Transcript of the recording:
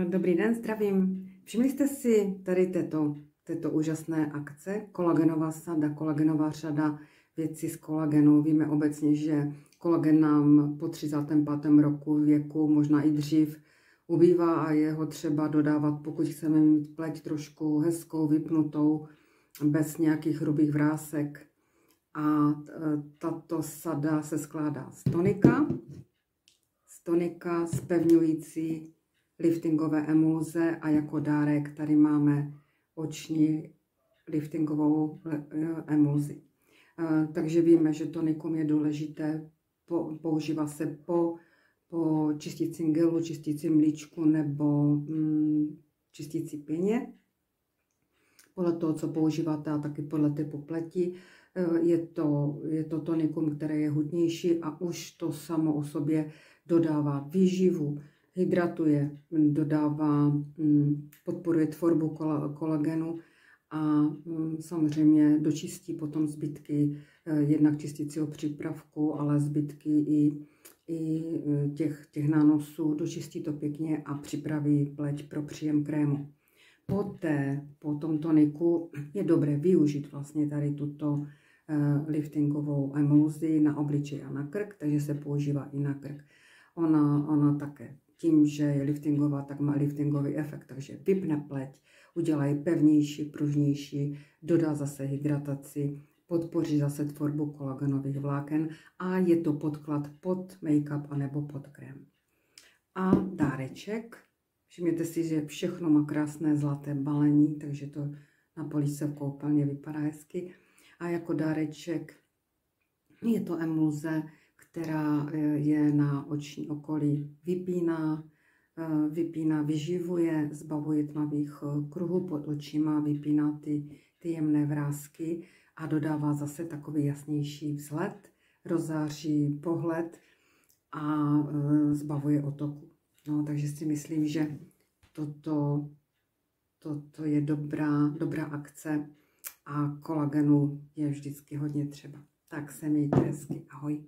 Dobrý den, zdravím. Všimli jste si tady této úžasné akce? Kolagenová sada, kolagenová řada věcí z kolagenu. Víme obecně, že kolagen nám po 35. roku věku, možná i dřív, ubývá a je ho třeba dodávat, pokud chceme mít pleť trošku hezkou, vypnutou, bez nějakých hrubých vrásek. A tato sada se skládá z tonika zpevňující liftingové emulze a jako dárek tady máme oční liftingovou emulzi. Takže víme, že tonikum je důležité, používá se po čistícím gelu, čistícím mlíčku nebo čistící pěně. Podle toho, co používáte a taky podle typu pleti, je to tonikum, které je hutnější a už to samo o sobě dodává výživu, hydratuje, podporuje tvorbu kolagenu a samozřejmě dočistí potom zbytky jednak čistícího přípravku, ale zbytky i těch nánosů, dočistí to pěkně a připraví pleť pro příjem krému. Po tom toniku je dobré využít vlastně tady tuto liftingovou emulzi na obličej a na krk, takže se používá i na krk. Ona také tím, že je liftingová, tak má liftingový efekt, takže vypne pleť, udělá ji pevnější, pružnější, dodá zase hydrataci, podpoří zase tvorbu kolagenových vláken a je to podklad pod make-up anebo pod krém. A dáreček. Všimněte si, že všechno má krásné zlaté balení, takže to na poličce v koupelně vypadá hezky. A jako dáreček je to emulze, která je na oční okolí vypíná, vyživuje, zbavuje tmavých kruhů pod očima, vypíná ty jemné vrásky a dodává zase takový jasnější vzhled, rozzáří pohled a zbavuje otoku. No, takže si myslím, že toto je dobrá akce a kolagenu je vždycky hodně třeba. Tak se mějte hezky, ahoj.